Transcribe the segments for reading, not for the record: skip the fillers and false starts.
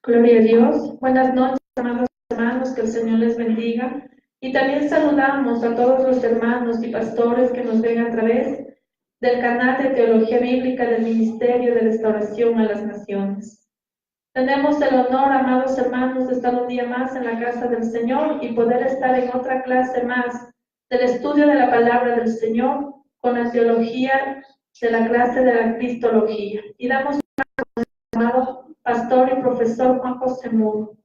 Gloria a Dios. Buenas noches, amados hermanos, que el Señor les bendiga. Y también saludamos a todos los hermanos y pastores que nos ven a través del canal de Teología Bíblica del Ministerio de Restauración a las Naciones. Tenemos el honor, amados hermanos, de estar un día más en la casa del Señor y poder estar en otra clase más del estudio de la palabra del Señor con la teología de la clase de la Cristología. Y damos amado pastor y profesor Juan José Muro.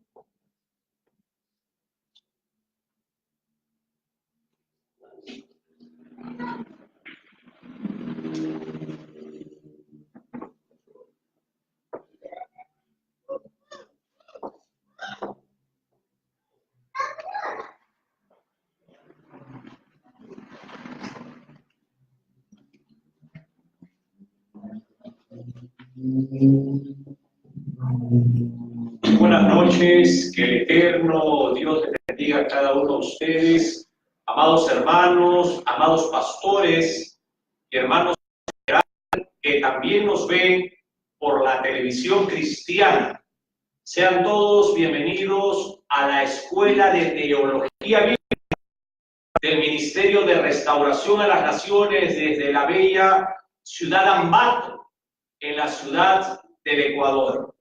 Buenas noches, que el eterno Dios les bendiga a cada uno de ustedes, amados hermanos, amados pastores y hermanos que también nos ven por la televisión cristiana. Sean todos bienvenidos a la Escuela de Teología Bíblica del Ministerio de Restauración a las Naciones desde la bella ciudad Ambato, en la ciudad del Ecuador.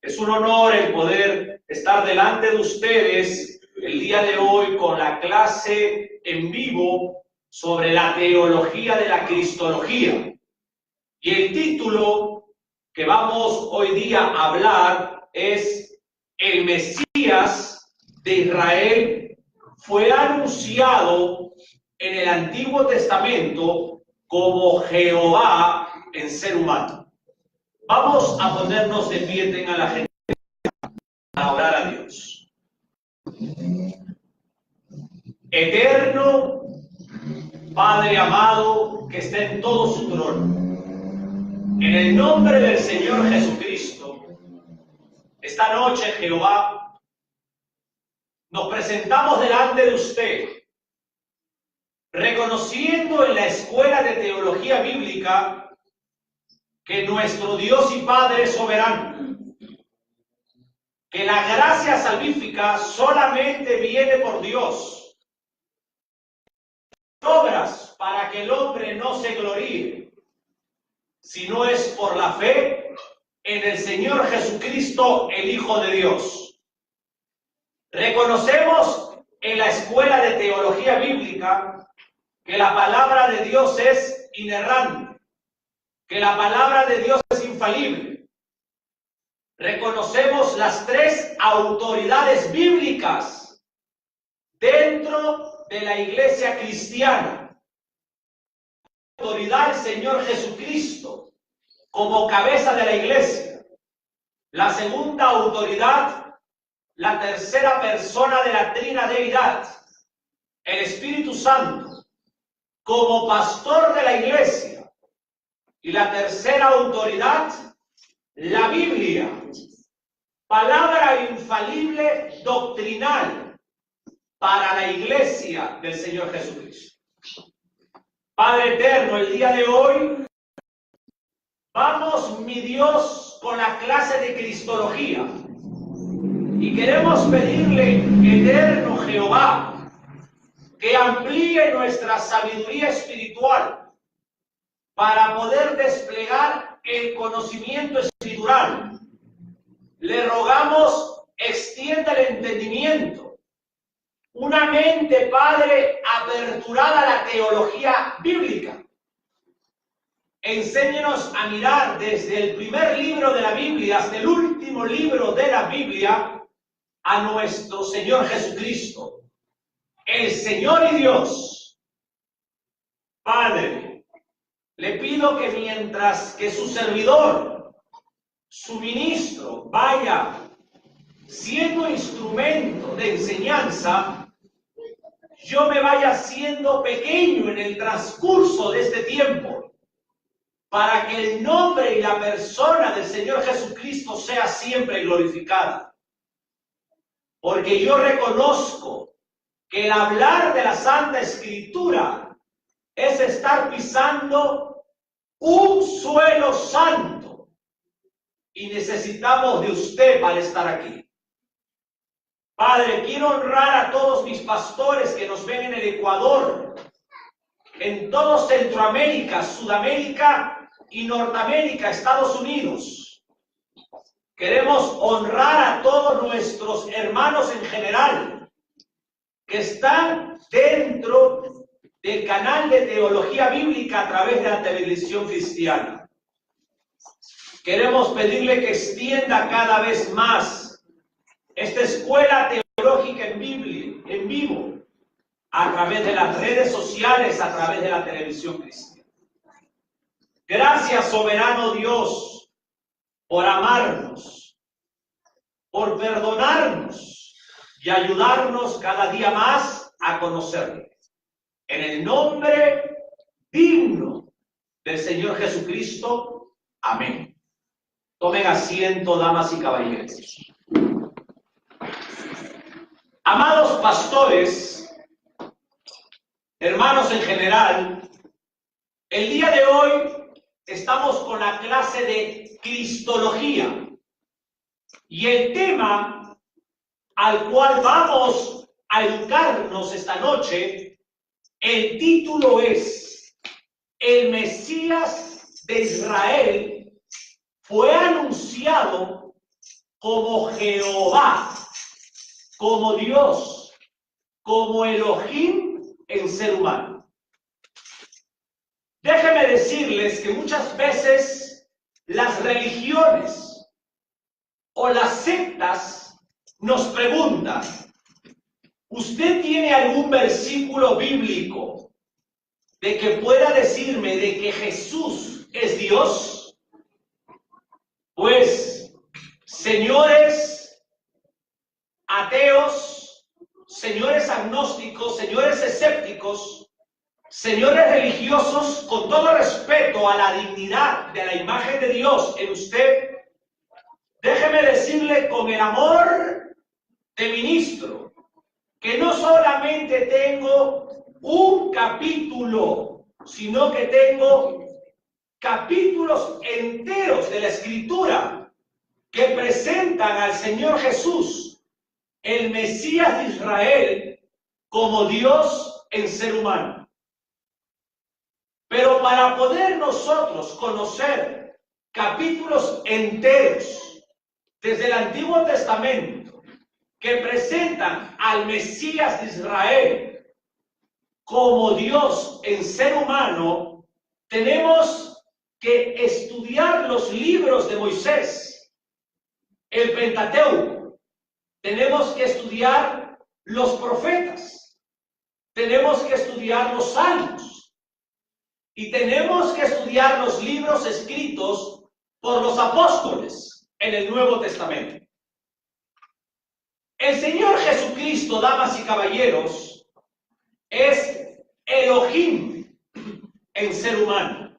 Es un honor el poder estar delante de ustedes el día de hoy con la clase en vivo sobre la teología de la Cristología. Y el título que vamos hoy día a hablar es El Mesías de Israel fue anunciado en el Antiguo Testamento como Jehová en ser humano. Vamos a ponernos de pie, tengan la gente a orar a Dios. Eterno Padre amado que está en todo su trono, en el nombre del Señor Jesucristo, esta noche, Jehová, nos presentamos delante de usted, reconociendo en la Escuela de Teología Bíblica que nuestro Dios y Padre es soberano, que la gracia salvífica solamente viene por Dios, obras para que el hombre no se gloríe, sino es por la fe en el Señor Jesucristo, el Hijo de Dios. Reconocemos en la Escuela de Teología Bíblica que la palabra de Dios es inerrante, que la palabra de Dios es infalible. Reconocemos las tres autoridades bíblicas dentro de la iglesia cristiana. La autoridad del Señor Jesucristo como cabeza de la iglesia. La segunda autoridad, la tercera persona de la Trinadeidad, el Espíritu Santo, como pastor de la iglesia. Y la tercera autoridad, la Biblia, palabra infalible doctrinal para la iglesia del Señor Jesucristo. Padre eterno, el día de hoy vamos, mi Dios, con la clase de Cristología y queremos pedirle, eterno Jehová, que amplíe nuestra sabiduría espiritual para poder desplegar el conocimiento escritural. Le rogamos, extienda el entendimiento, una mente, Padre, aperturada a la teología bíblica. Enséñenos a mirar desde el primer libro de la Biblia hasta el último libro de la Biblia a nuestro Señor Jesucristo, el Señor y Dios. Padre, le pido que mientras que su servidor, su ministro, vaya siendo instrumento de enseñanza, yo me vaya siendo pequeño en el transcurso de este tiempo, para que el nombre y la persona del Señor Jesucristo sea siempre glorificada. Porque yo reconozco que el hablar de la Santa Escritura es estar pisando un suelo santo, y necesitamos de usted para estar aquí. Padre, quiero honrar a todos mis pastores que nos ven en el Ecuador, en todo Centroamérica, Sudamérica y Norteamérica, Estados Unidos. Queremos honrar a todos nuestros hermanos en general que están dentro del canal de Teología Bíblica a través de la televisión cristiana. Queremos pedirle que extienda cada vez más esta escuela teológica en vivo, a través de las redes sociales, a través de la televisión cristiana. Gracias, soberano Dios, por amarnos, por perdonarnos y ayudarnos cada día más a conocerle. En el nombre digno del Señor Jesucristo. Amén. Tomen asiento, damas y caballeros. Amados pastores, hermanos en general, el día de hoy estamos con la clase de Cristología y el tema al cual vamos a educarnos esta noche, el título es: el Mesías de Israel fue anunciado como Jehová, como Dios, como Elohim en ser humano. Déjenme decirles que muchas veces las religiones o las sectas nos preguntan: ¿usted tiene algún versículo bíblico de que pueda decirme de que Jesús es Dios? Pues, señores ateos, señores agnósticos, señores escépticos, señores religiosos, con todo respeto a la dignidad de la imagen de Dios en usted, déjeme decirle con el amor de ministro que no solamente tengo un capítulo, sino que tengo capítulos enteros de la Escritura que presentan al Señor Jesús, el Mesías de Israel, como Dios en ser humano. Pero para poder nosotros conocer capítulos enteros desde el Antiguo Testamento que presentan al Mesías de Israel como Dios en ser humano, tenemos que estudiar los libros de Moisés, el Pentateuco. Tenemos que estudiar los profetas. Tenemos que estudiar los salmos. Y tenemos que estudiar los libros escritos por los apóstoles en el Nuevo Testamento. El Señor Jesucristo, damas y caballeros, es Elohim en ser humano.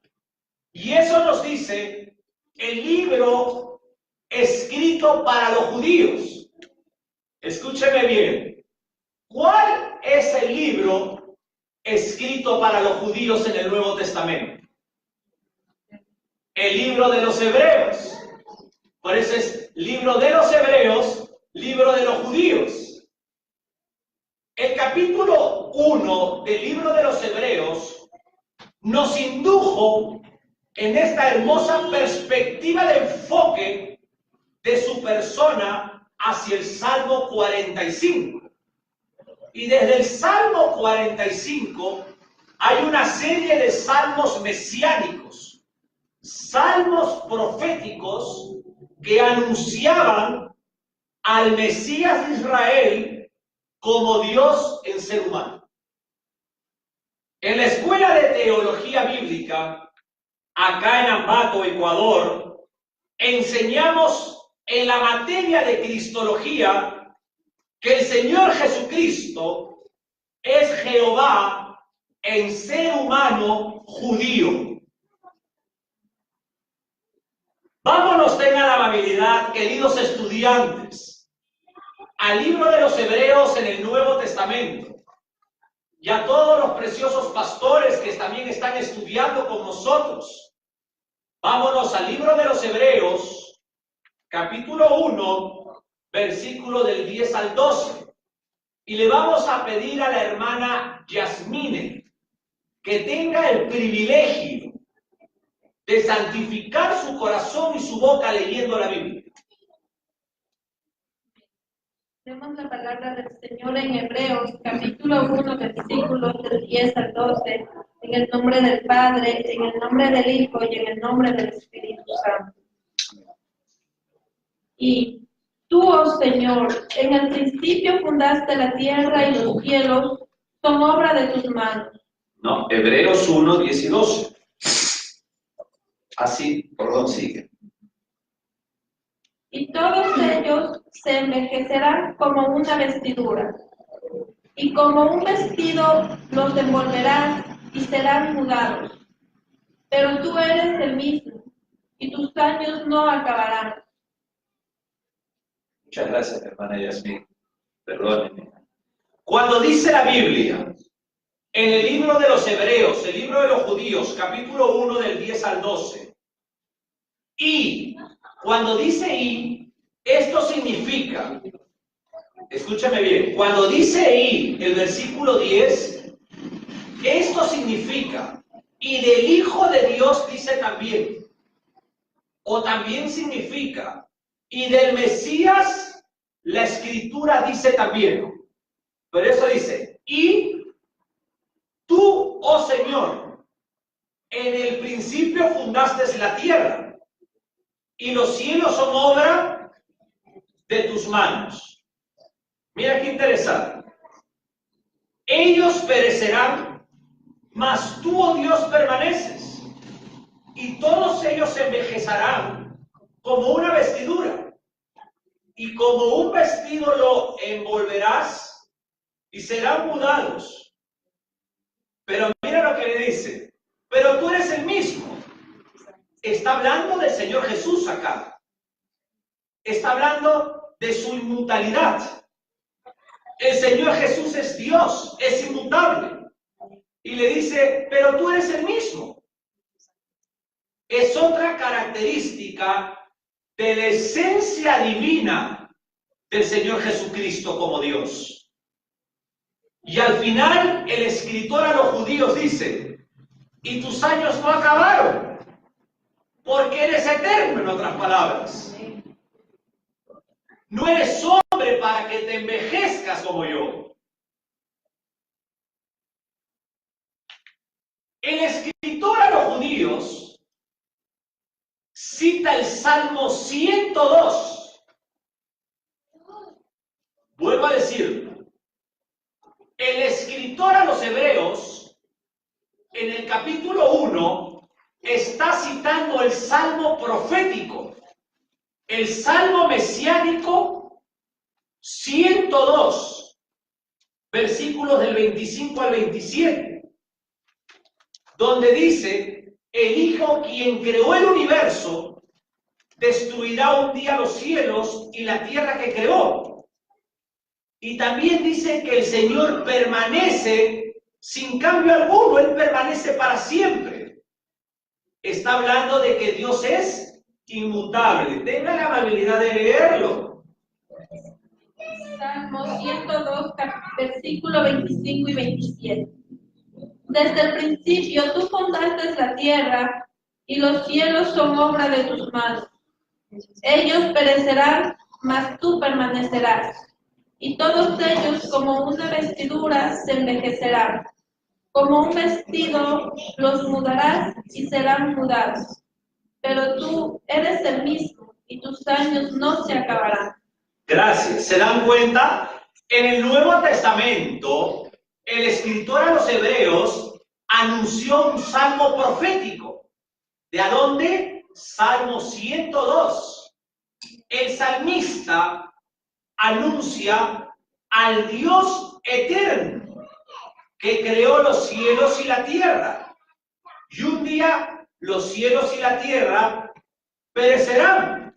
Y eso nos dice el libro escrito para los judíos. Escúcheme bien. ¿Cuál es el libro escrito para los judíos en el Nuevo Testamento? El libro de los Hebreos. Por eso es libro de los Hebreos, libro de los judíos. El capítulo 1 del libro de los Hebreos nos indujo en esta hermosa perspectiva de enfoque de su persona hacia el Salmo 45. Y desde el Salmo 45 hay una serie de salmos mesiánicos, salmos proféticos que anunciaban al Mesías de Israel como Dios en ser humano. En la Escuela de Teología Bíblica, acá en Ambato, Ecuador, enseñamos en la materia de Cristología que el Señor Jesucristo es Jehová en ser humano judío. Vámonos, tengan la amabilidad, queridos estudiantes, al libro de los Hebreos en el Nuevo Testamento, y a todos los preciosos pastores que también están estudiando con nosotros. Vámonos al libro de los Hebreos, capítulo 1, versículo del 10 al 12. Y le vamos a pedir a la hermana Yasmine que tenga el privilegio de santificar su corazón y su boca leyendo la Biblia. Tenemos la palabra del Señor en Hebreos, capítulo 1, versículos del 10 al 12, en el nombre del Padre, en el nombre del Hijo y en el nombre del Espíritu Santo. Y tú, oh Señor, en el principio fundaste la tierra y los cielos son obra de tus manos. No, Hebreos 1, 10 y 12. Así, perdón, sigue. Y todos ellos se envejecerán como una vestidura, y como un vestido los envolverán y serán mudados. Pero tú eres el mismo, y tus años no acabarán. Muchas gracias, hermana Yasmín. Perdónenme. Cuando dice la Biblia, en el libro de los Hebreos, el libro de los Judíos, capítulo 1 del 10 al 12, y cuando dice y, esto significa, escúchame bien, cuando dice y, el versículo 10, esto significa, y del Hijo de Dios dice también, o también significa, y del Mesías la Escritura dice también, pero eso dice, y tú, oh Señor, en el principio fundaste la tierra, y los cielos son obra de tus manos. Mira qué interesante. Ellos perecerán, mas tú, oh Dios, permaneces, y todos ellos se envejecerán como una vestidura, y como un vestido lo envolverás, y serán mudados. Pero mira lo que le dice, pero tú eres el mismo. Está hablando del Señor Jesús acá. Está hablando de su inmutabilidad. El Señor Jesús es Dios, es inmutable. Y le dice, pero tú eres el mismo. Es otra característica de la esencia divina del Señor Jesucristo como Dios. Y al final el escritor a los judíos dice, y tus años no acabaron, porque eres eterno, en otras palabras. No eres hombre para que te envejezcas como yo. El escritor a los judíos cita el Salmo 102. Vuelvo a decirlo. El escritor a los hebreos, en el capítulo 1, está citando el Salmo profético, el Salmo mesiánico 102, versículos del 25 al 27, donde dice, el Hijo, quien creó el universo, destruirá un día los cielos y la tierra que creó. Y también dice que el Señor permanece sin cambio alguno, Él permanece para siempre. Está hablando de que Dios es inmutable. Tenga la amabilidad de leerlo. Salmo 102, versículo 25 y 27. Desde el principio tú fundaste la tierra, y los cielos son obra de tus manos. Ellos perecerán, mas tú permanecerás. Y todos ellos como una vestidura se envejecerán. Como un vestido los mudarás y serán mudados. Pero tú eres el mismo y tus años no se acabarán. Gracias. ¿Se dan cuenta? En el Nuevo Testamento, el escritor a los hebreos anunció un salmo profético. ¿De a dónde? Salmo 102. El salmista anuncia al Dios eterno que creó los cielos y la tierra. Y un día los cielos y la tierra perecerán.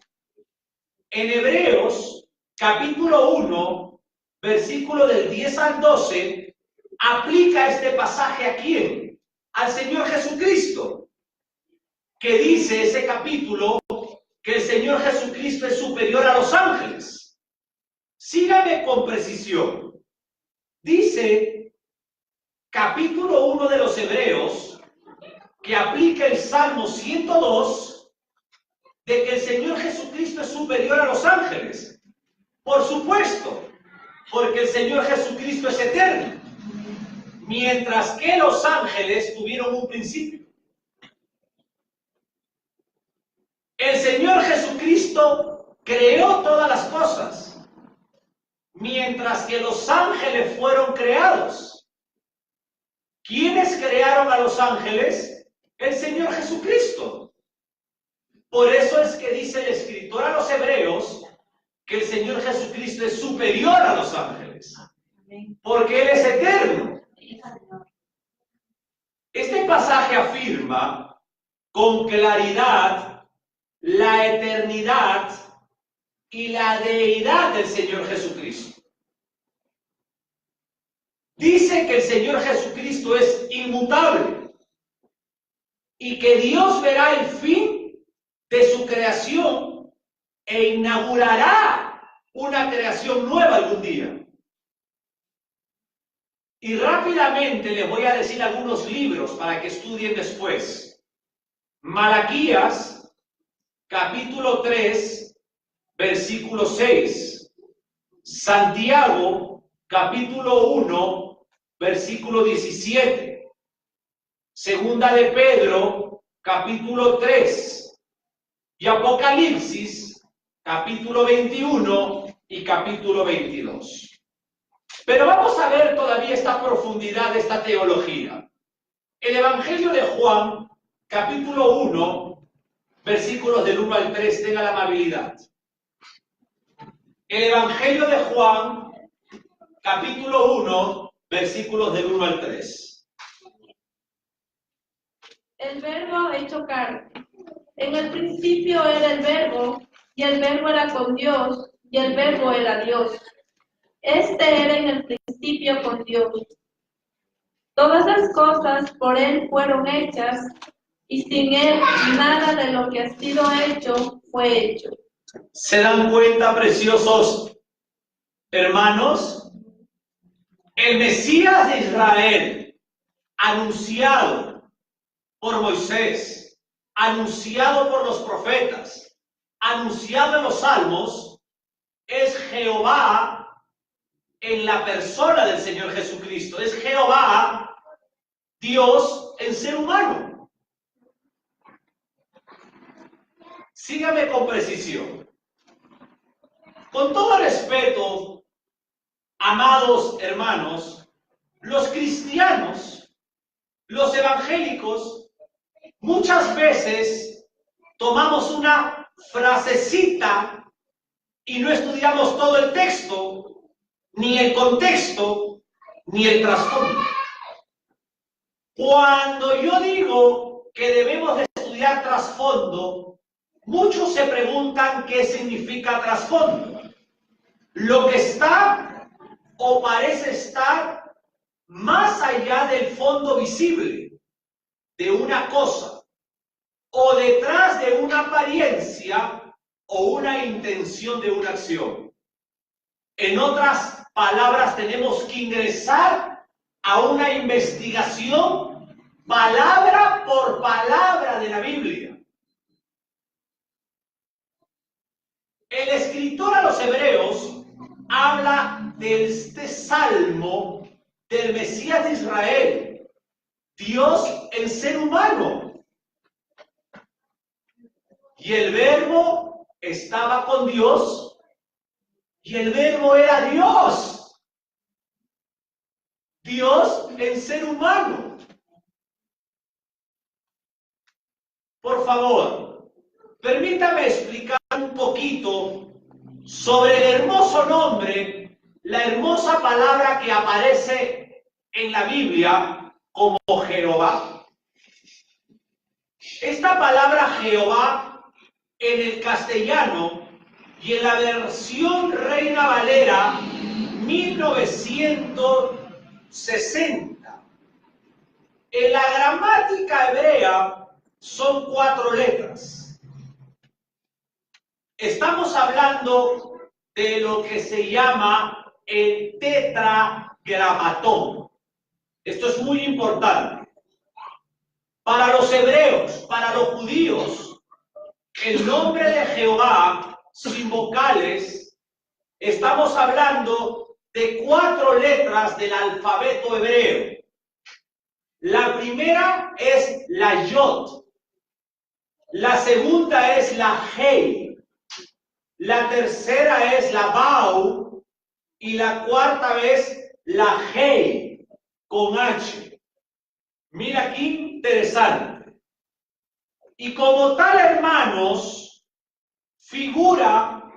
En Hebreos, capítulo 1, versículo del 10 al 12, aplica este pasaje a quién? Al Señor Jesucristo, que dice ese capítulo que el Señor Jesucristo es superior a los ángeles. Sígame con precisión. Dice capítulo 1 de los Hebreos que aplica el Salmo 102 de que el Señor Jesucristo es superior a los ángeles. Por supuesto, porque el Señor Jesucristo es eterno, mientras que los ángeles tuvieron un principio. El Señor Jesucristo creó todas las cosas, mientras que los ángeles fueron creados. ¿Quiénes crearon a los ángeles? El Señor Jesucristo. Por eso es que dice el escritor a los Hebreos que el Señor Jesucristo es superior a los ángeles, porque Él es eterno. Este pasaje afirma con claridad la eternidad y la deidad del Señor Jesucristo. Dice que el Señor Jesucristo es inmutable y que Dios verá el fin de su creación e inaugurará una creación nueva algún día. Y rápidamente les voy a decir algunos libros para que estudien después. Malaquías, capítulo 3, versículo 6. Santiago, capítulo 1, versículo 17. Segunda de Pedro, capítulo 3. Y Apocalipsis, capítulo 21 y capítulo 22. Pero vamos a ver todavía esta profundidad de esta teología. El Evangelio de Juan, capítulo 1, versículos del 1 al 3, tenga la amabilidad. El Evangelio de Juan, capítulo 1, versículos del 1 al 3. El verbo hecho carne. En el principio era el verbo, y el verbo era con Dios, y el verbo era Dios. Este era en el principio con Dios. Todas las cosas por Él fueron hechas, y sin Él nada de lo que ha sido hecho fue hecho. ¿Se dan cuenta, preciosos hermanos? El Mesías de Israel, anunciado por Moisés, anunciado por los profetas, anunciado en los salmos, es Jehová en la persona del Señor Jesucristo. Es Jehová, Dios en ser humano. Sígame con precisión. Con todo respeto, amados hermanos, los cristianos, los evangélicos, muchas veces tomamos una frasecita y no estudiamos todo el texto, ni el contexto, ni el trasfondo. Cuando yo digo que debemos de estudiar trasfondo, muchos se preguntan qué significa trasfondo. Lo que está o parece estar más allá del fondo visible de una cosa, o detrás de una apariencia o una intención de una acción. En otras palabras, tenemos que ingresar a una investigación palabra por palabra de la Biblia. El escritor a los Hebreos habla de este salmo del Mesías de Israel, Dios en ser humano. Y el verbo estaba con Dios y el verbo era Dios. Dios en ser humano. Por favor, permítame explicar un poquito sobre el hermoso nombre, la hermosa palabra que aparece en la Biblia como Jehová. Esta palabra Jehová en el castellano y en la versión Reina Valera 1960. En la gramática hebrea son 4 letras. Estamos hablando de lo que se llama el tetragramatón. Esto es muy importante. Para los hebreos, para los judíos, el nombre de Jehová sin vocales, estamos hablando de 4 letras del alfabeto hebreo. La primera es la Yod, la segunda es la Hei, la tercera es la Bau y la cuarta vez la Hei con H. Mira aquí, interesante. Y como tal, hermanos, figura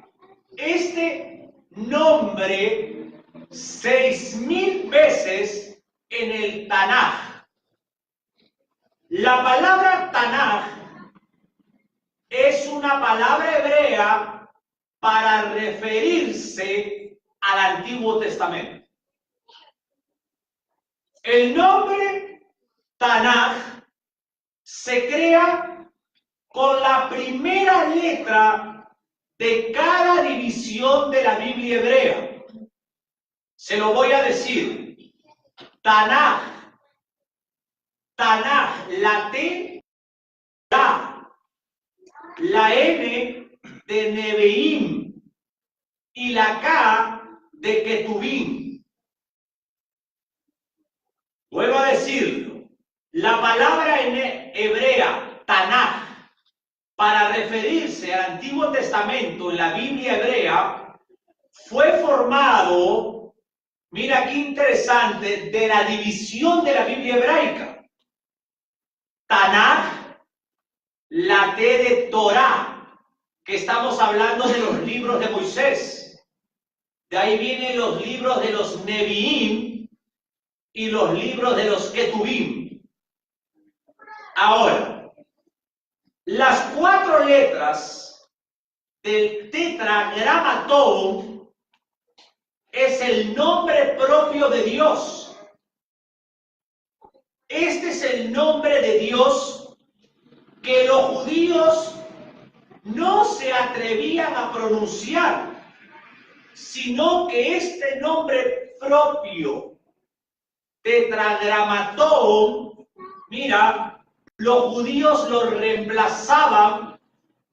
este nombre 6,000 veces en el Tanaj. La palabra Tanaj es una palabra hebrea para referirse al Antiguo Testamento. El nombre Tanaj se crea con la primera letra de cada división de la Biblia hebrea. Se lo voy a decir. Tanaj. Tanaj, la T, la N de Neviim y la K de Ketubim. Vuelvo a decirlo. La palabra en hebrea, Tanaj, para referirse al Antiguo Testamento en la Biblia hebrea, fue formado, mira qué interesante, de la división de la Biblia hebraica. Tanaj, la T de Torah, que estamos hablando de los libros de Moisés. De ahí vienen los libros de los Neviim y los libros de los Ketubim. Ahora, las 4 letras del tetragramatón es el nombre propio de Dios. Este es el nombre de Dios que los judíos no se atrevían a pronunciar, sino que este nombre propio, tetragramatón, mira, los judíos lo reemplazaban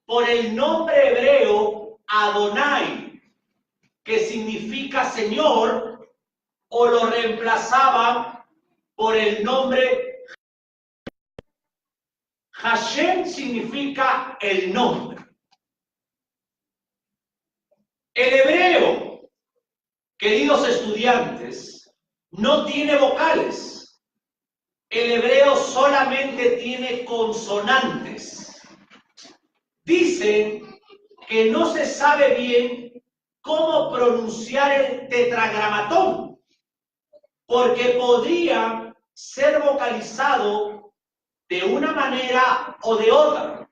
por el nombre hebreo Adonai, que significa Señor, o lo reemplazaban por el nombre Hashem, significa el nombre. El hebreo, queridos estudiantes, no tiene vocales. El hebreo solamente tiene consonantes. Dicen que no se sabe bien cómo pronunciar el tetragramatón, porque podría ser vocalizado de una manera o de otra.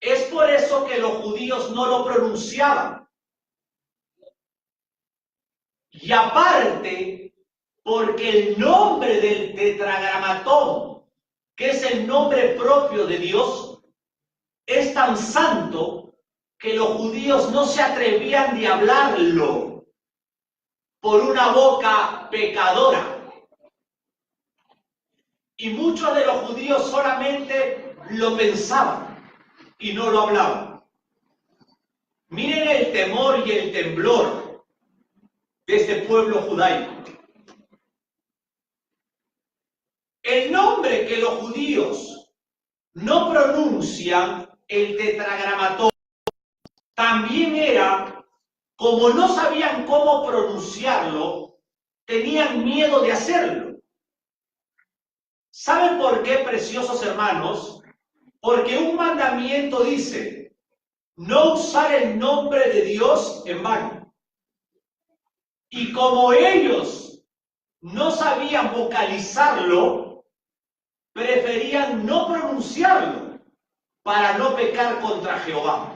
Es por eso que los judíos no lo pronunciaban. Y aparte, porque el nombre del tetragramatón, que es el nombre propio de Dios, es tan santo que los judíos no se atrevían de hablarlo por una boca pecadora. Y muchos de los judíos solamente lo pensaban y no lo hablaban. Miren el temor y el temblor de este pueblo judaico. El nombre que los judíos no pronuncian, el tetragramatón, también era, como no sabían cómo pronunciarlo, tenían miedo de hacerlo. ¿Saben por qué, preciosos hermanos? Porque un mandamiento dice, no usar el nombre de Dios en vano. Y como ellos no sabían vocalizarlo, preferían no pronunciarlo para no pecar contra Jehová.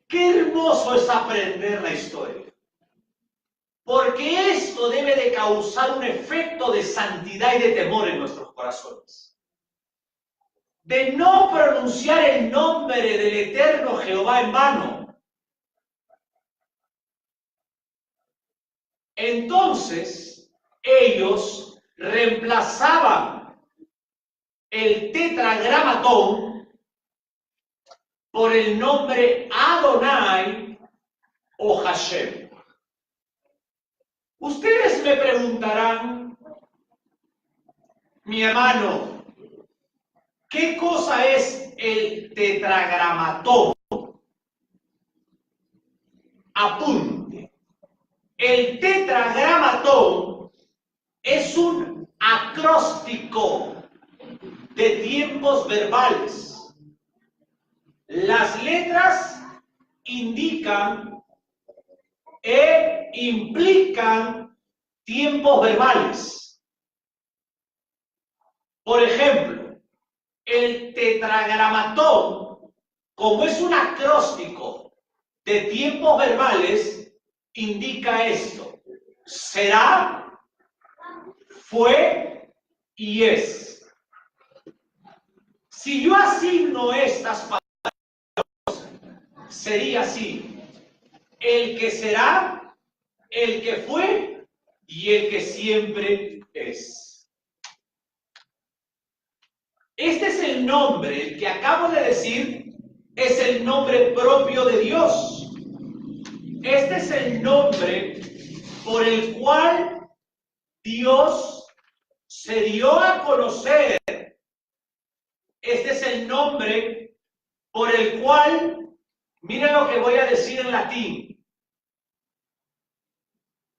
Qué hermoso es aprender la historia. Porque esto debe de causar un efecto de santidad y de temor en nuestros corazones. de no pronunciar el nombre del eterno Jehová en vano. Entonces ellos reemplazaban el tetragramatón por el nombre Adonai o Hashem. Ustedes me preguntarán, mi hermano, ¿qué cosa es el tetragramatón? Apunte. El tetragramatón es un acróstico de tiempos verbales. Las letras indican e implican tiempos verbales. Por ejemplo, el tetragramatón, como es un acróstico de tiempos verbales, indica esto: será, fue y es. Si yo asigno estas palabras, sería así: el que será, el que fue y el que siempre es. Este es el nombre, el que acabo de decir, es el nombre propio de Dios. Este es el nombre por el cual Dios se dio a conocer. Este es el nombre por el cual, miren lo que voy a decir en latín,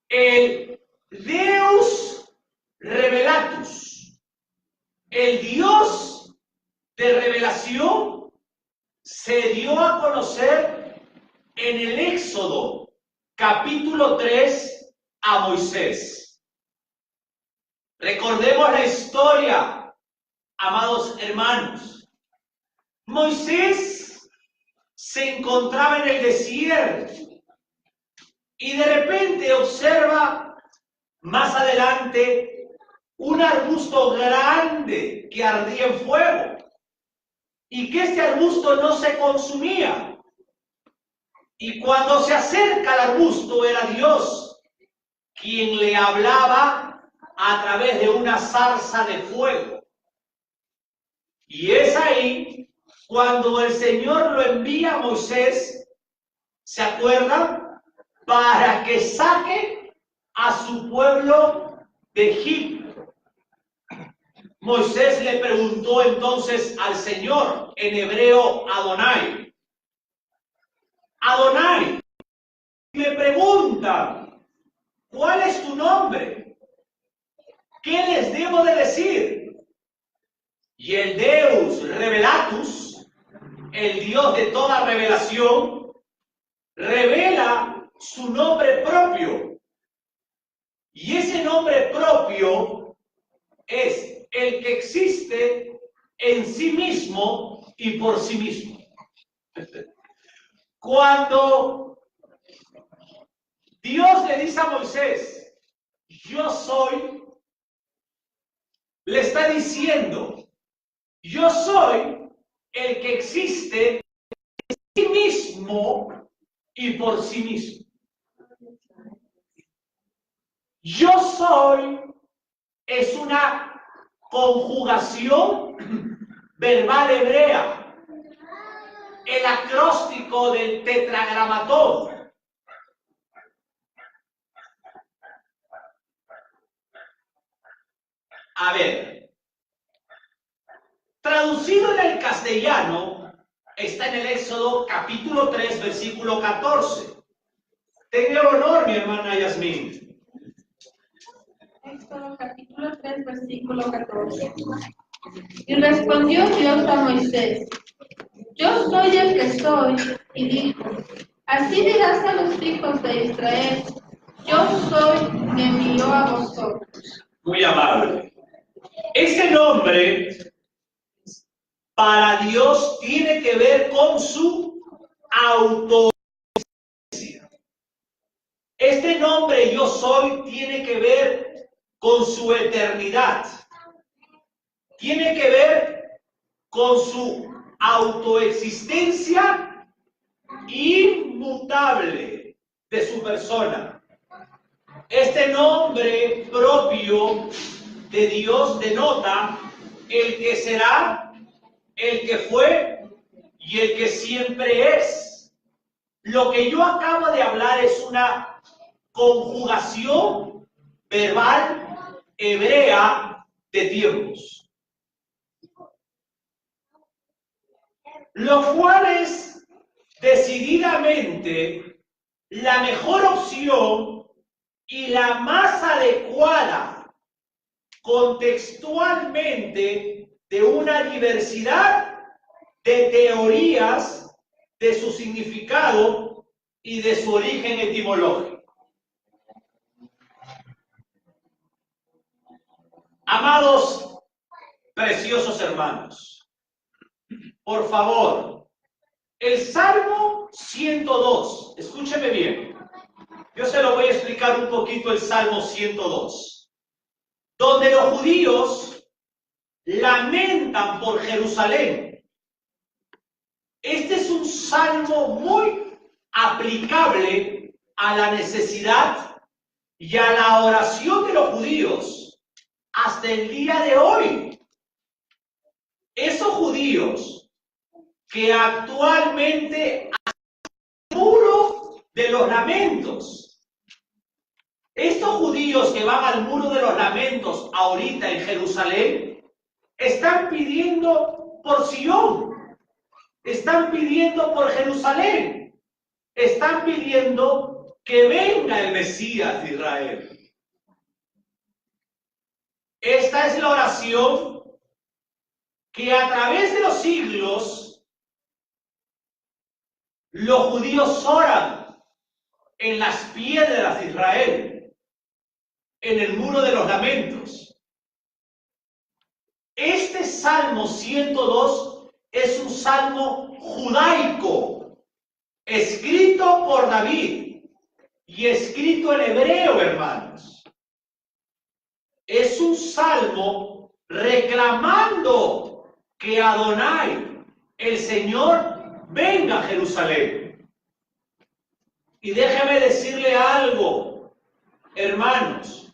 el Deus Revelatus, el Dios de revelación, se dio a conocer en el Éxodo, capítulo 3, a Moisés. Recordemos la historia, amados hermanos. Moisés se encontraba en el desierto y de repente observa más adelante un arbusto grande que ardía en fuego y que este arbusto no se consumía. Y cuando se acerca al arbusto, era Dios quien le hablaba a través de una zarza de fuego. Y es ahí cuando el Señor lo envía a Moisés, ¿se acuerdan? Para que saque a su pueblo de Egipto. Moisés le preguntó entonces al Señor, en hebreo Adonai. Adonai, me preguntan, ¿cuál es tu nombre? ¿Qué les debo de decir? Y el Deus Revelatus, el Dios de toda revelación, revela su nombre propio. Y ese nombre propio es el que existe en sí mismo y por sí mismo. Cuando Dios le dice a Moisés, yo soy, le está diciendo, yo soy el que existe en sí mismo y por sí mismo. Yo soy es una conjugación verbal hebrea, el acróstico del tetragramatón. A ver, traducido en el castellano, está en el Éxodo capítulo 3, versículo 14. Tenga el honor, mi hermana Yasmín. Éxodo capítulo 3, versículo 14. Y respondió Dios a Moisés, yo soy el que soy, y dijo, así dirás a los hijos de Israel, yo soy, me envió a vosotros. Muy amable. Este nombre para Dios tiene que ver con su autoridad. Este nombre yo soy tiene que ver con su eternidad. Tiene que ver con su autoexistencia inmutable de su persona. Este nombre propio de Dios denota el que será, el que fue y el que siempre es. Lo que yo acabo de hablar es una conjugación verbal hebrea de tiempos, lo cual es decididamente la mejor opción y la más adecuada contextualmente de una diversidad de teorías de su significado y de su origen etimológico. Amados, preciosos hermanos, por favor, el Salmo 102, escúcheme bien, yo se lo voy a explicar un poquito el Salmo 102, donde los judíos lamentan por Jerusalén. Este es un salmo muy aplicable a la necesidad y a la oración de los judíos hasta el día de hoy. Esos judíos que actualmente hacen el muro de los lamentos, estos judíos que van al muro de los lamentos ahorita en Jerusalén, están pidiendo por Sion, están pidiendo por Jerusalén, están pidiendo que venga el Mesías de Israel. Esta es la oración que a través de los siglos los judíos oran en las piedras de Israel, en el muro de los lamentos. Este Salmo 102 es un salmo judaico, escrito por David y escrito en hebreo, hermanos. Es un salmo reclamando que Adonai, el Señor, venga a Jerusalén. Y déjeme decirle algo, hermanos,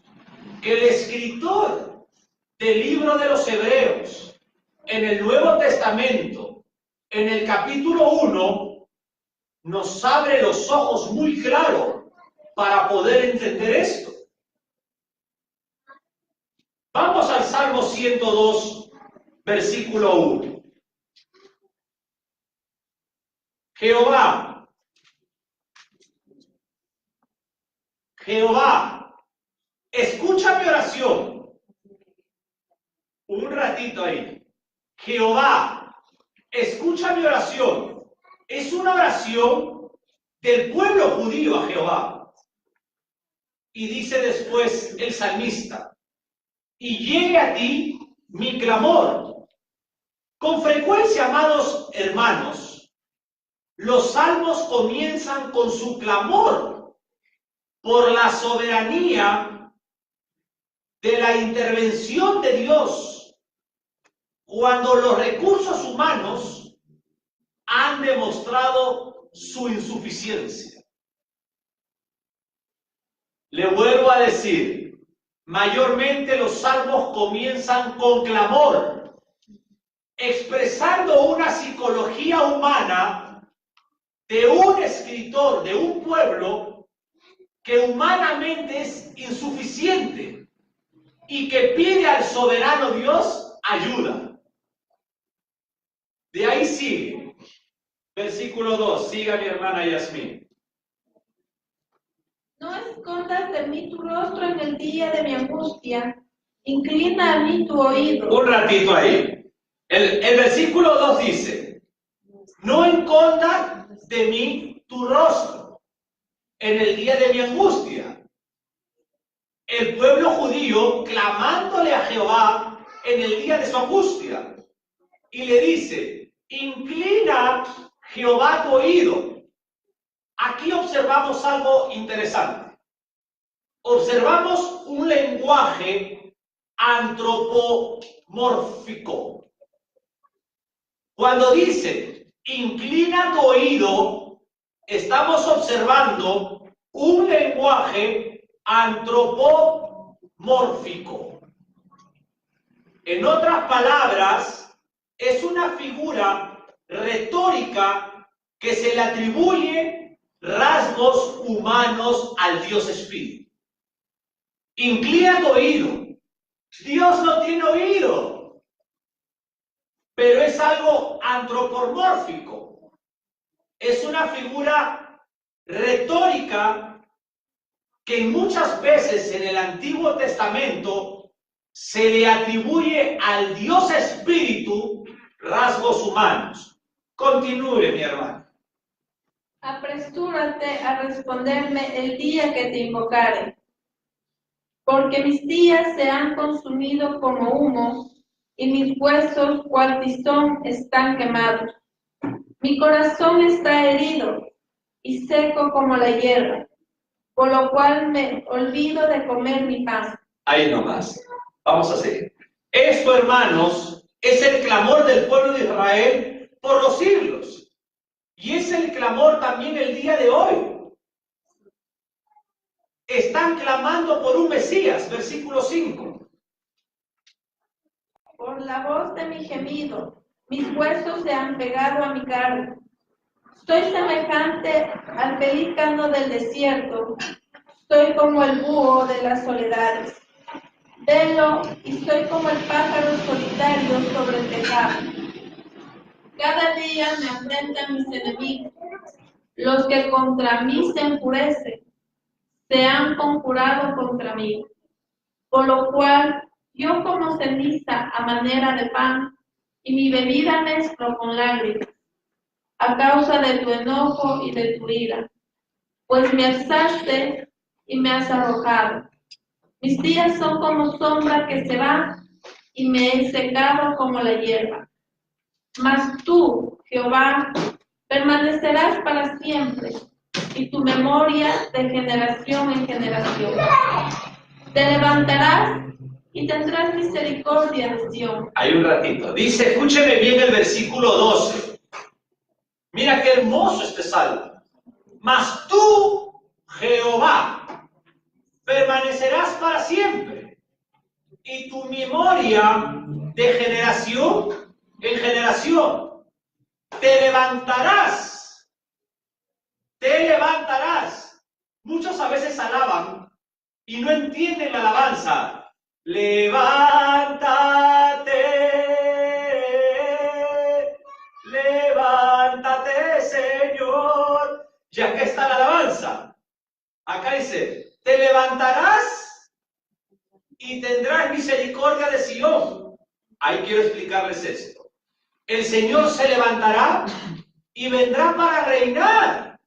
que el escritor del libro de los Hebreos, en el Nuevo Testamento, en el capítulo 1, nos abre los ojos muy claro para poder entender esto. Vamos al Salmo 102, versículo 1. Jehová, escucha mi oración. Un ratito ahí. Jehová, escucha mi oración. Es una oración del pueblo judío a Jehová. Y dice después el salmista, y llegue a ti mi clamor. Con frecuencia, amados hermanos, los salmos comienzan con su clamor por la soberanía de la intervención de Dios cuando los recursos humanos han demostrado su insuficiencia. Le vuelvo a decir, mayormente los salmos comienzan con clamor, expresando una psicología humana de un escritor, de un pueblo que humanamente es insuficiente y que pide al soberano Dios ayuda. De ahí sigue, versículo 2, siga mi hermana Yasmín. No escondas de mí tu rostro en el día de mi angustia, inclina a mí tu oído. Un ratito ahí. El versículo 2 dice, no escondas de mí tu rostro en el día de mi angustia. El pueblo judío clamándole a Jehová en el día de su angustia. Y le dice, inclina Jehová tu oído. Aquí observamos algo interesante. Observamos un lenguaje antropomórfico. Cuando dice, inclina tu oído, estamos observando un lenguaje antropomórfico. En otras palabras, es una figura retórica que se le atribuye rasgos humanos al Dios Espíritu. Inclina tu oído. Dios no tiene oído, pero es algo antropomórfico. Es una figura retórica que muchas veces en el Antiguo Testamento se le atribuye al Dios Espíritu rasgos humanos. Continúe, mi hermano. Apresúrate a responderme el día que te invocare, porque mis días se han consumido como humo, y mis huesos, cual tizón, están quemados. Mi corazón está herido y seco como la hierba, por lo cual me olvido de comer mi pan. Ahí nomás. Vamos a seguir. Esto, hermanos, es el clamor del pueblo de Israel por los siglos. Y es el clamor también el día de hoy. Están clamando por un Mesías, versículo 5. Por la voz de mi gemido, mis huesos se han pegado a mi carne. Soy semejante al pelícano del desierto, soy como el búho de las soledades. Velo y soy como el pájaro solitario sobre el tejado. Cada día me afrentan mis enemigos, los que contra mí se enfurecen, se han conjurado contra mí. Por lo cual yo como ceniza a manera de pan, y mi bebida mezclo con lágrimas, a causa de tu enojo y de tu ira, pues me alzaste y me has arrojado. Mis días son como sombra que se va, y me he secado como la hierba. Mas tú, Jehová, permanecerás para siempre, y tu memoria de generación en generación. Te levantarás y tendrás misericordia de Sión. Hay un ratito. Dice, escúcheme bien el versículo 12. Mira qué hermoso este salmo. Mas tú, Jehová, permanecerás para siempre, y tu memoria de generación en generación. Te levantarás. Te levantarás. Muchos a veces alaban y no entienden la alabanza. Levántate, levántate, Señor. Ya que está la alabanza. Acá dice, te levantarás y tendrás misericordia de Sión. Ahí quiero explicarles esto. El Señor se levantará y vendrá para reinar.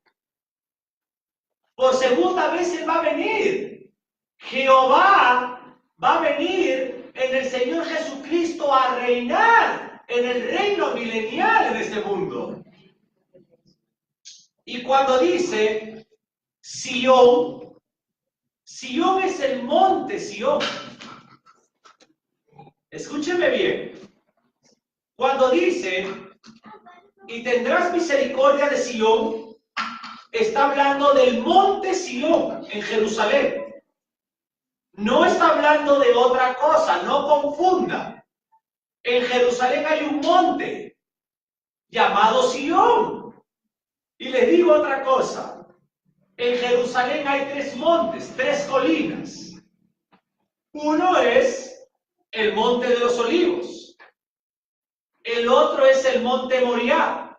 Por segunda vez Él va a venir. Jehová va a venir en el Señor Jesucristo a reinar en el reino milenial en este mundo. Y cuando dice Sión, Sión es el monte Sión. Escúcheme bien. Cuando dice, y tendrás misericordia de Sión, está hablando del monte Sión en Jerusalén. No está hablando de otra cosa, no confunda. En Jerusalén hay un monte llamado Sión. Y les digo otra cosa. En Jerusalén hay 3 montes, 3 colinas. Uno es el monte de los olivos. El otro es el monte Moriah.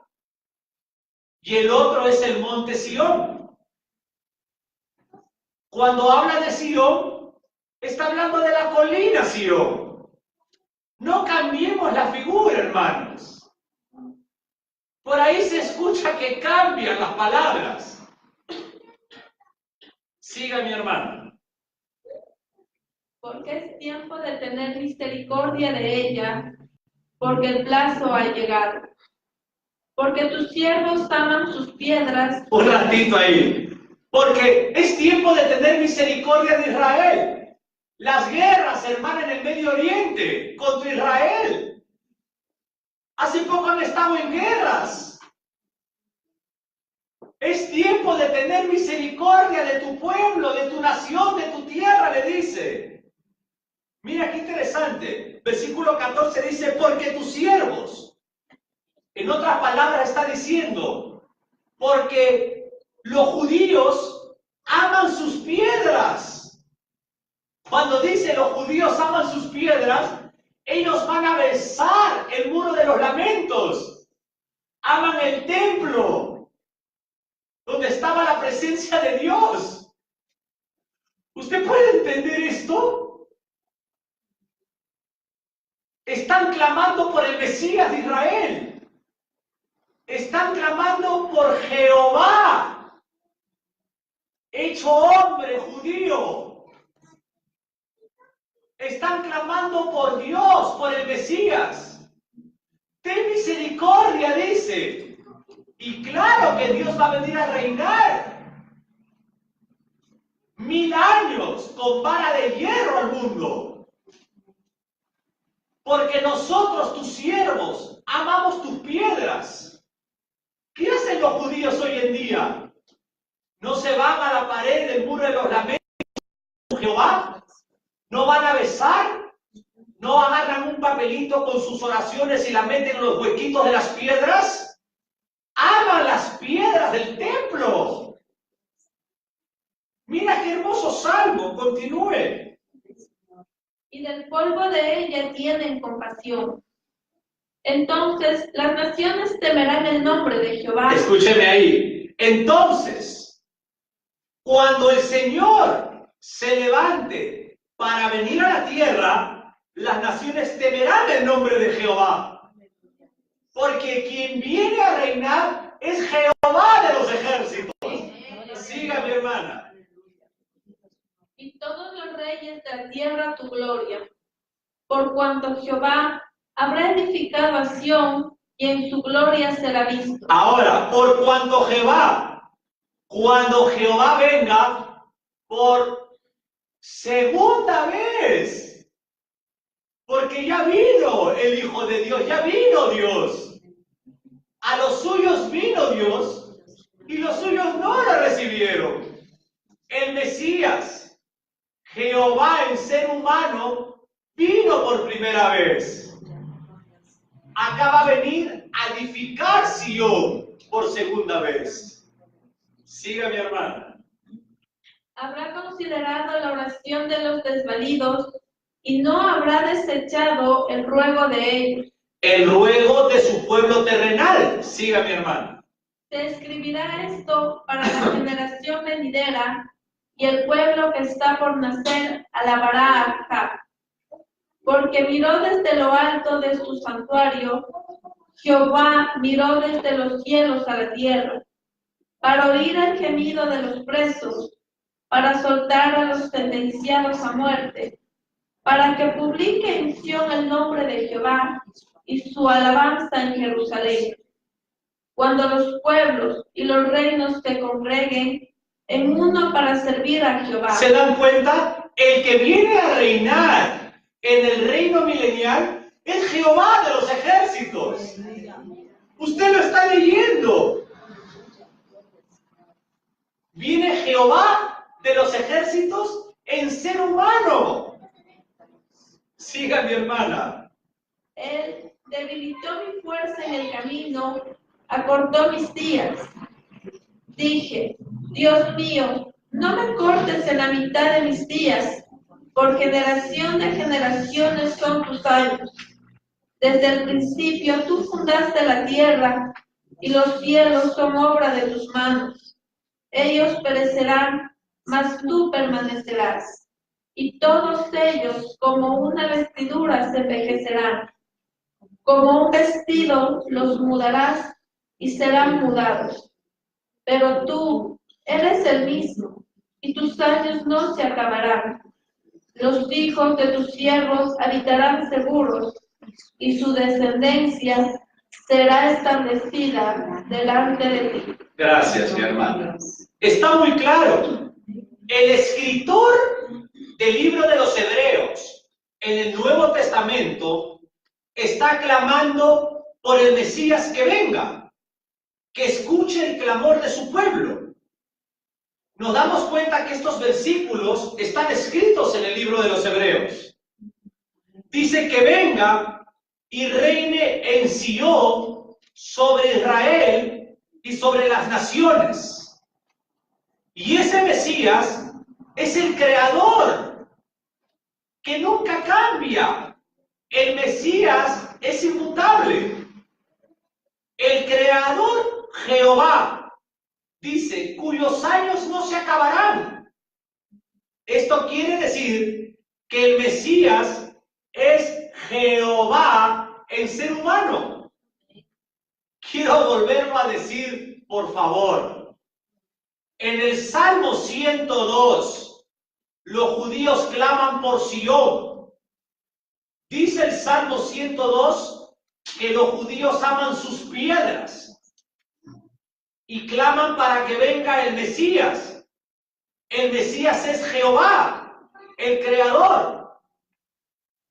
Y el otro es el monte Sión. Cuando habla de Sión, está hablando de la colina Sión. No cambiemos la figura, hermanos. Por ahí se escucha que cambian las palabras. Siga, mi hermano. Porque es tiempo de tener misericordia de ella, porque el plazo ha llegado. Porque tus siervos aman sus piedras. Un ratito ahí. Porque es tiempo de tener misericordia de Israel. Las guerras, hermana, en el Medio Oriente contra Israel. Hace poco han estado en guerras. Es tiempo de tener misericordia de tu pueblo, de tu nación, de tu tierra, le dice. Mira qué interesante. Versículo 14 dice, porque tus siervos, en otras palabras está diciendo, porque los judíos aman sus piedras. Cuando dice los judíos aman sus piedras, ellos van a besar el muro de los lamentos. Aman el templo, donde estaba la presencia de Dios. ¿Usted puede entender esto? Están clamando por el Mesías de Israel. Están clamando por Jehová, hecho hombre judío. Están clamando por Dios, por el Mesías. Ten misericordia, dice. Y claro que Dios va a venir a reinar 1000 años con vara de hierro al mundo. Porque nosotros, tus siervos, amamos tus piedras. ¿Qué hacen los judíos hoy en día? ¿No se van a la pared del muro de los lamentos con Jehová? ¿No van a besar? ¿No agarran un papelito con sus oraciones y la meten en los huequitos de las piedras? Aman las piedras del templo. Mira qué hermoso salmo, continúe. Y del polvo de ella tienen compasión. Entonces las naciones temerán el nombre de Jehová. Escúcheme ahí. Entonces, cuando el Señor se levante para venir a la tierra, las naciones temerán el nombre de Jehová. Porque quien viene a reinar es Jehová de los ejércitos. Siga, mi hermana. Y todos los reyes de la tierra tu gloria, por cuanto Jehová habrá edificado a Sión y en su gloria será visto. Ahora, por cuanto Jehová, cuando Jehová venga por segunda vez, porque ya vino el Hijo de Dios, ya vino Dios. A los suyos vino Dios y los suyos no lo recibieron. El Mesías, Jehová en ser humano, vino por primera vez. Acá va a venir a edificar Sion por segunda vez. Siga, mi hermana. Habrá considerado la oración de los desvalidos y no habrá desechado el ruego de ellos. El ruego de su pueblo terrenal. Siga, mi hermana. Se escribirá esto para la generación venidera, y el pueblo que está por nacer alabará a Jah. Porque miró desde lo alto de su santuario, Jehová miró desde los cielos a la tierra, para oír el gemido de los presos, para soltar a los sentenciados a muerte, para que publique en Sión el nombre de Jehová y su alabanza en Jerusalén. Cuando los pueblos y los reinos se congreguen en uno para servir a Jehová. ¿Se dan cuenta? El que viene a reinar en el reino milenial es Jehová de los ejércitos. Usted lo está leyendo. Viene Jehová de los ejércitos en ser humano. Siga, mi hermana. Él debilitó mi fuerza en el camino, acortó mis días. Dije, Dios mío, no me cortes en la mitad de mis días, por generación de generaciones son tus años. Desde el principio tú fundaste la tierra, y los cielos son obra de tus manos. Ellos perecerán, mas tú permanecerás, y todos ellos como una vestidura se envejecerán. Como un vestido los mudarás, y serán mudados. Pero tú eres el mismo, y tus años no se acabarán. Los hijos de tus siervos habitarán seguros, y su descendencia será establecida delante de ti. Gracias, mi hermana. Está muy claro. El escritor del libro de los Hebreos en el Nuevo Testamento está clamando por el Mesías que venga, que escuche el clamor de su pueblo. Nos damos cuenta que estos versículos están escritos en el libro de los Hebreos. Dice que venga y reine en Sion sobre Israel y sobre las naciones. Y ese Mesías es el creador, que nunca cambia. El Mesías es inmutable. El creador Jehová, dice, cuyos años no se acabarán. Esto quiere decir que el Mesías es Jehová en ser humano. Quiero volverlo a decir, por favor. En el Salmo 102, los judíos claman por Sion. Dice el Salmo 102 que los judíos aman sus piedras y claman para que venga el Mesías. El Mesías es Jehová, el creador.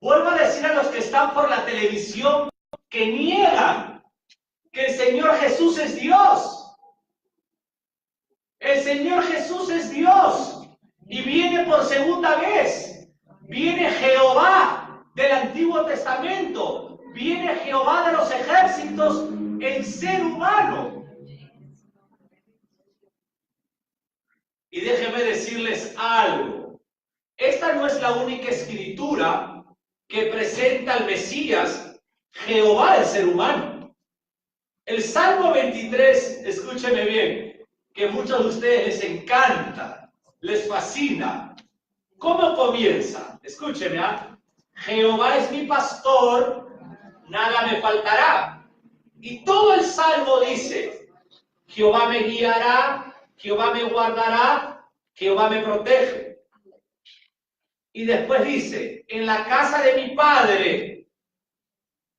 Vuelvo a decir a los que están por la televisión que niegan que el Señor Jesús es Dios. El Señor Jesús es Dios y viene por segunda vez. Viene Jehová del Antiguo Testamento. Viene Jehová de los ejércitos en ser humano. Y déjenme decirles algo. Esta no es la única escritura que presenta al Mesías, Jehová el ser humano. El Salmo 23, escúcheme bien, que muchos de ustedes les encanta, les fascina. ¿Cómo comienza? Escúcheme, ¿ah? Jehová es mi pastor, nada me faltará. Y todo el Salmo dice, Jehová me guiará, Jehová me guardará, Jehová me protege. Y después dice, en la casa de mi padre,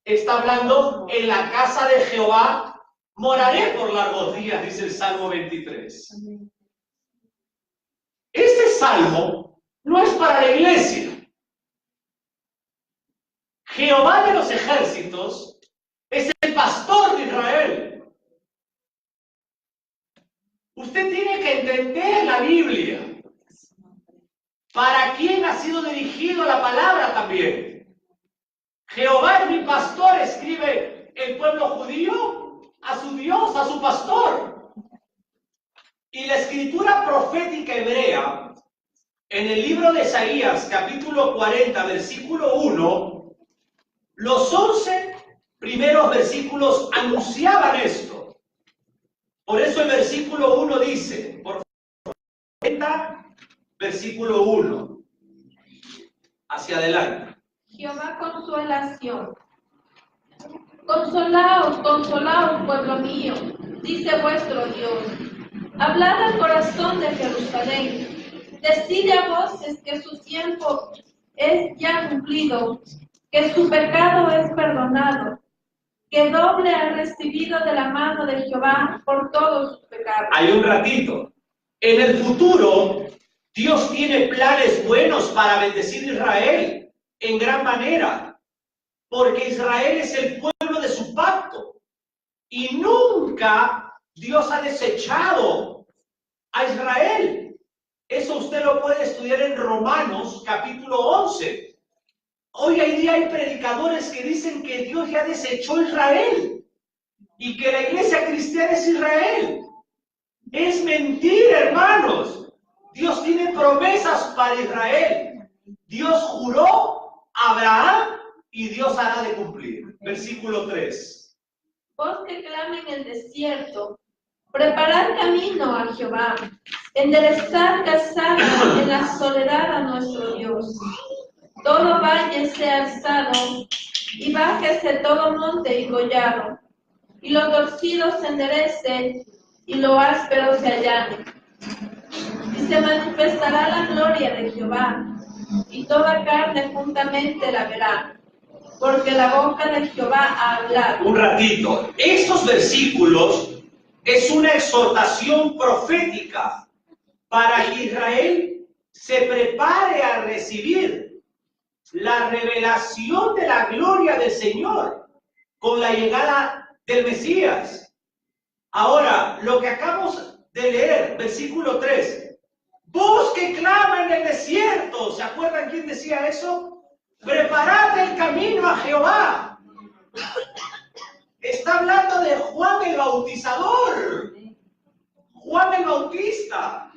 está hablando, en la casa de Jehová moraré por largos días, dice el Salmo 23. Este salmo no es para la iglesia. Jehová de los ejércitos es el pastor de Israel. Usted tiene que entender la Biblia. ¿Para quién ha sido dirigido la palabra también? Jehová es mi pastor, escribe el pueblo judío a su Dios, a su pastor. Y la escritura profética hebrea, en el libro de Isaías, capítulo 40, versículo 1, los 11 primeros versículos anunciaban esto. Por eso el versículo 1 dice, por 40, versículo 1, hacia adelante. Jehová consolación. Consolaos, consolaos, pueblo mío, dice vuestro Dios. Hablad al corazón de Jerusalén. Decid a voces que su tiempo es ya cumplido, que su pecado es perdonado, que doble ha recibido de la mano de Jehová por todos sus pecados. Hay un ratito. En el futuro, Dios tiene planes buenos para bendecir a Israel en gran manera, porque Israel es el pueblo de su pacto y nunca Dios ha desechado a Israel. Eso usted lo puede estudiar en Romanos capítulo 11. Hoy en día hay predicadores que dicen que Dios ya desechó a Israel y que la iglesia cristiana es Israel. Es mentira, hermanos. Dios tiene promesas para Israel. Dios juró a Abraham y Dios hará de cumplir. Versículo 3. Vos que clame en el desierto, preparad camino a Jehová, enderezad calzada en la soledad a nuestro Dios. Todo valle sea alzado, y bájese todo monte y collado, y los torcidos se enderecen, y lo áspero se allane. Y se manifestará la gloria de Jehová, y toda carne juntamente la verá, porque la boca de Jehová ha hablado. Un ratito. Estos versículos es una exhortación profética para que Israel se prepare a recibir la revelación de la gloria del Señor con la llegada del Mesías. Ahora, lo que acabamos de leer, versículo 3. Voz que clama en el desierto. ¿Se acuerdan quién decía eso? Preparad el camino a Jehová. Está hablando de Juan el Bautizador. Juan el Bautista.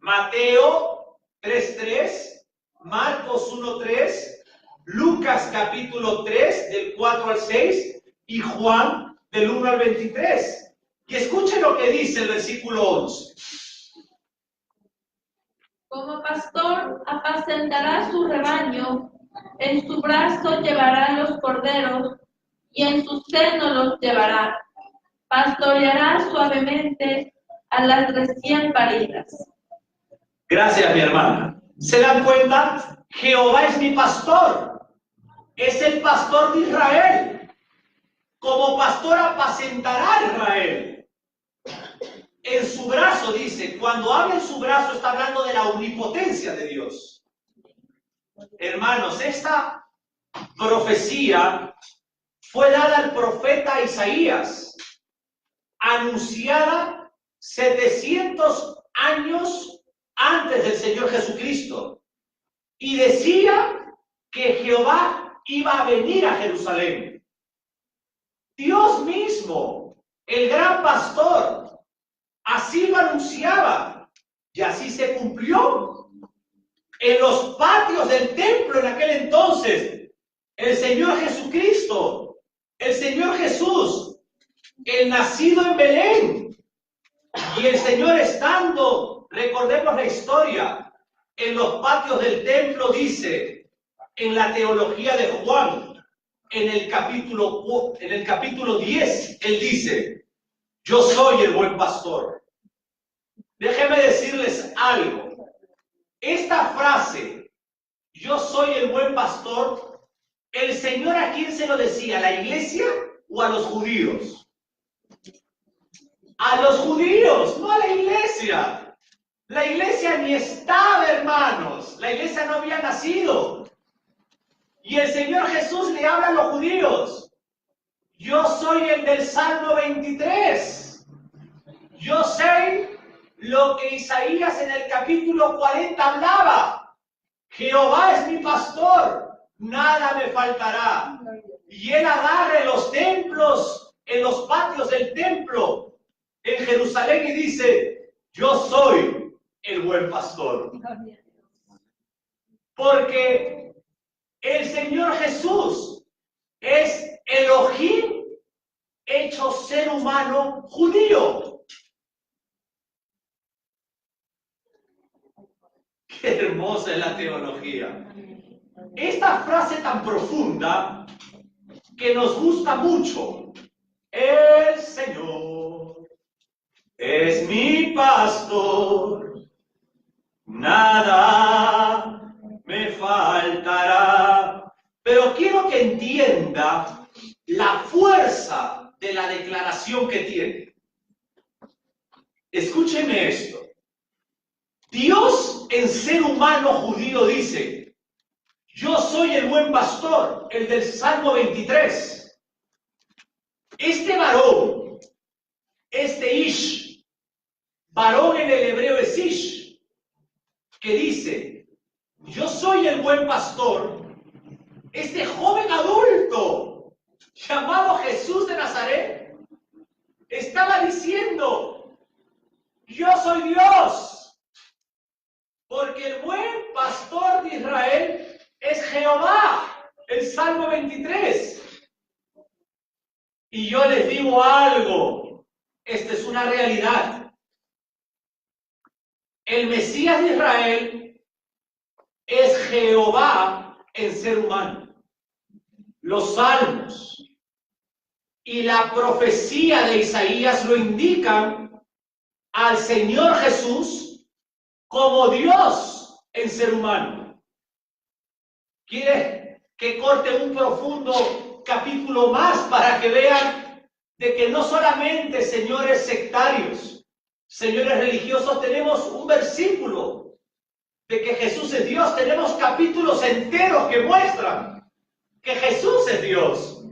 Mateo 3:3, Marcos 1:3, Lucas capítulo 3 del 4 al 6 y Juan del 1 al 23. Y escuchen lo que dice el versículo 11. Como pastor apacentará su rebaño, en su brazo llevará los corderos y en su seno los llevará. Pastoreará suavemente a las recién paridas. Gracias, mi hermana. ¿Se dan cuenta? Jehová es mi pastor. Es el pastor de Israel. Como pastor apacentará a Israel. En su brazo, dice, cuando habla en su brazo está hablando de la omnipotencia de Dios. Hermanos, esta profecía fue dada al profeta Isaías, anunciada 700 años antes del Señor Jesucristo, y decía que Jehová iba a venir a Jerusalén. Dios mismo, el gran pastor, así lo anunciaba, y así se cumplió. En los patios del templo en aquel entonces, el Señor Jesucristo, el Señor Jesús, el nacido en Belén, y el Señor estando, recordemos la historia, en los patios del templo, dice, en la teología de Juan, en el capítulo 10, él dice, yo soy el buen pastor. Déjenme decirles algo. Esta frase, yo soy el buen pastor, ¿el Señor a quién se lo decía? ¿A la iglesia o a los judíos? A los judíos, no a la iglesia. La iglesia ni estaba, hermanos. La iglesia no había nacido. Y el Señor Jesús le habla a los judíos. Yo soy el del Salmo 23. Yo sé lo que Isaías en el capítulo 40 hablaba. Jehová es mi pastor, nada me faltará. Y él agarra en los templos, en los patios del templo, en Jerusalén, y dice, yo soy el buen pastor. Porque el Señor Jesús es Elohim hecho ser humano judío. Qué hermosa es la teología. Esta frase tan profunda que nos gusta mucho. El Señor es mi pastor, nada me faltará. Pero quiero que entienda la fuerza de la declaración que tiene. Escúcheme esto. Dios en ser humano judío dice, yo soy el buen pastor, el del Salmo 23. Este varón, este Ish, varón en el hebreo es Ish, que dice, yo soy el buen pastor, este joven adulto llamado Jesús de Nazaret, estaba diciendo, yo soy Dios. Porque el buen pastor de Israel es Jehová, el Salmo 23. Y yo les digo algo, esta es una realidad. El Mesías de Israel es Jehová en ser humano. Los salmos y la profecía de Isaías lo indican al Señor Jesús como Dios en ser humano. ¿Quiere que corte un profundo capítulo más para que vean de que no solamente, señores sectarios, señores religiosos, tenemos un versículo de que Jesús es Dios? Tenemos capítulos enteros que muestran que Jesús es Dios.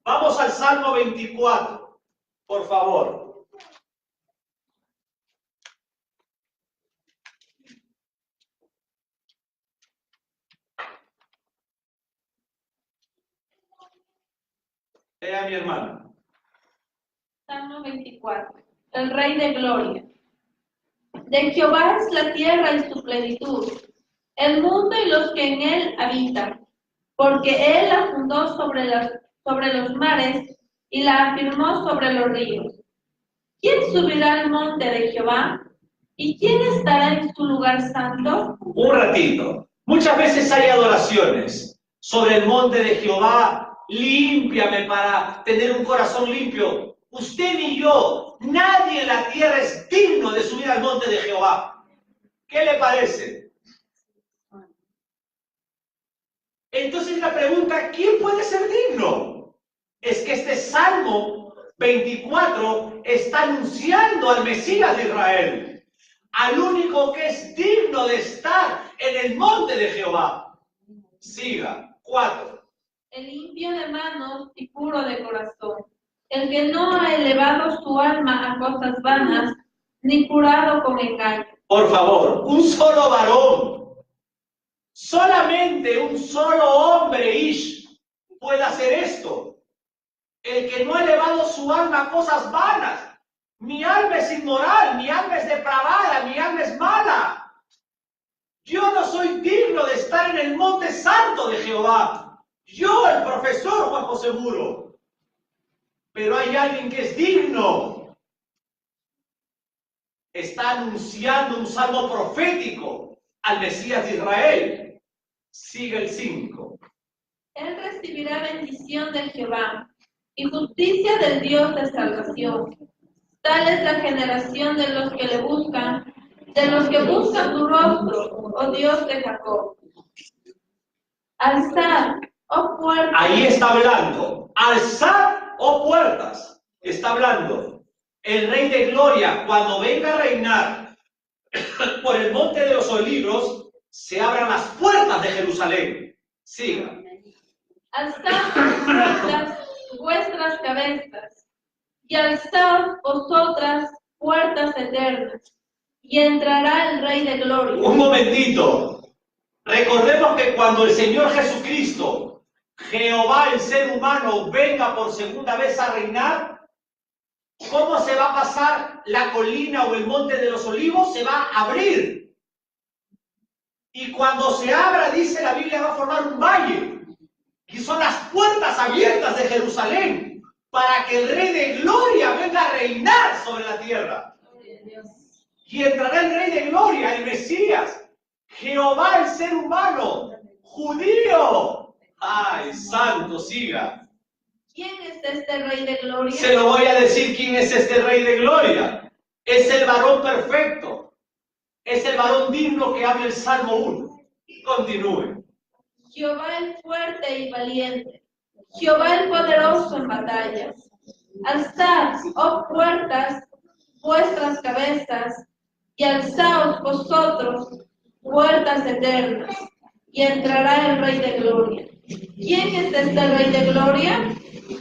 Vamos al Salmo 24, por favor. Lea mi hermano. Salmo 24. El Rey de Gloria. De Jehová es la tierra y su plenitud, el mundo y los que en él habitan, porque él la fundó sobre los mares y la afirmó sobre los ríos. ¿Quién subirá al monte de Jehová? ¿Y quién estará en su lugar santo? Un ratito. Muchas veces hay adoraciones sobre el monte de Jehová. Límpiame para tener un corazón limpio. Usted ni yo, nadie en la tierra es digno de subir al monte de Jehová. ¿Qué le parece? Entonces la pregunta, ¿quién puede ser digno? Es que este Salmo 24 está anunciando al Mesías de Israel, al único que es digno de estar en el monte de Jehová. Siga. 4. El limpio de manos y puro de corazón, el que no ha elevado su alma a cosas vanas, ni jurado con engaño. Por favor, un solo varón, solamente un solo hombre, Ish, puede hacer esto. El que no ha elevado su alma a cosas vanas. Mi alma es inmoral, mi alma es depravada, mi alma es mala. Yo no soy digno de estar en el monte santo de Jehová. Yo, el profesor Juan José Muro. Pero hay alguien que es digno. Está anunciando un salmo profético al Mesías de Israel. Sigue el 5. Él recibirá bendición de Jehová y justicia del Dios de salvación. Tal es la generación de los que le buscan, de los que buscan tu rostro, oh Dios de Jacob. Alzad, oh puertas. Ahí está hablando. Alzad, oh puertas. Está hablando. El Rey de Gloria, cuando venga a reinar por el monte de los olivos, se abran las puertas de Jerusalén. Siga. Alzad, puertas, vuestras cabezas, y alzad vosotras puertas eternas, y entrará el Rey de Gloria. Un momentito. Recordemos que cuando el Señor Jesucristo, Jehová el ser humano, venga por segunda vez a reinar, ¿cómo se va a pasar la colina o el monte de los olivos? Se va a abrir. Y cuando se abra, dice la Biblia, va a formar un valle. Y son las puertas abiertas de Jerusalén para que el Rey de Gloria venga a reinar sobre la tierra. Y entrará el Rey de Gloria, el Mesías, Jehová el ser humano, judío. ¡Ay, santo, siga! ¿Quién es este Rey de Gloria? Se lo voy a decir quién es este Rey de Gloria. Es el varón perfecto. Es el varón digno que habla el Salmo 1. Continúe. Jehová el fuerte y valiente, Jehová el poderoso en batallas. Alzad, oh puertas, vuestras cabezas, y alzaos vosotros, puertas eternas, y entrará el Rey de Gloria. ¿Quién es este Rey de Gloria?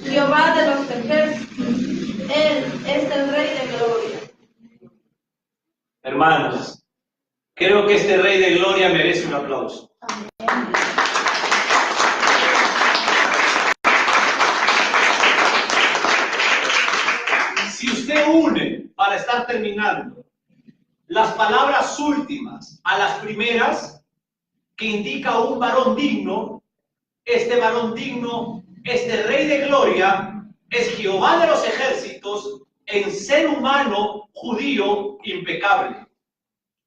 Jehová de los ejércitos. Él es el Rey de Gloria. Hermanos, creo que este Rey de Gloria merece un aplauso. Si usted une, para estar terminando, las palabras últimas a las primeras, que indica un varón digno, este varón digno, este Rey de Gloria, es Jehová de los ejércitos, en ser humano judío impecable,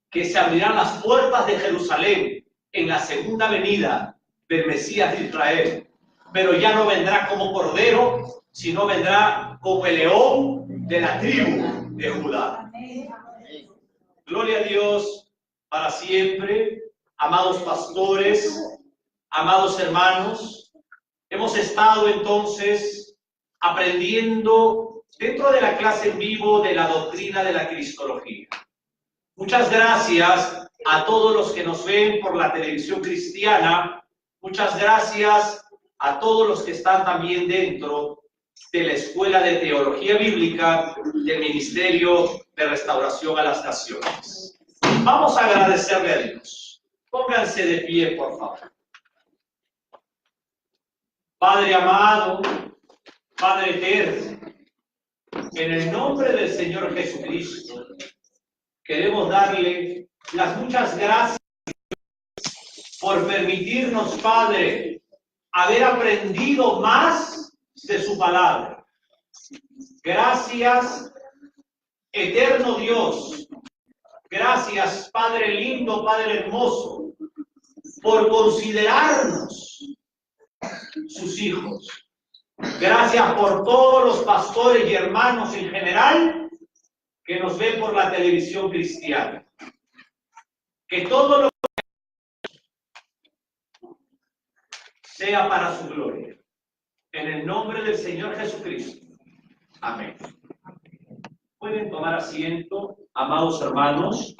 que se abrirán las puertas de Jerusalén en la segunda venida del Mesías de Israel, pero ya no vendrá como cordero, sino vendrá como el león de la tribu de Judá. Gloria a Dios para siempre. Amados pastores, amados hermanos, hemos estado entonces aprendiendo dentro de la clase en vivo de la doctrina de la cristología. Muchas gracias a todos los que nos ven por la televisión cristiana. Muchas gracias a todos los que están también dentro de la Escuela de Teología Bíblica del Ministerio de Restauración a las Naciones. Vamos a agradecerle a Dios. Pónganse de pie, por favor. Padre amado, Padre eterno, en el nombre del Señor Jesucristo, queremos darle las muchas gracias por permitirnos, Padre, haber aprendido más de su palabra. Gracias, eterno Dios. Gracias, Padre lindo, Padre hermoso, por considerarnos sus hijos. Gracias por todos los pastores y hermanos en general que nos ven por la televisión cristiana. Que todo lo sea para su gloria. En el nombre del Señor Jesucristo. Amén. Pueden tomar asiento, amados hermanos.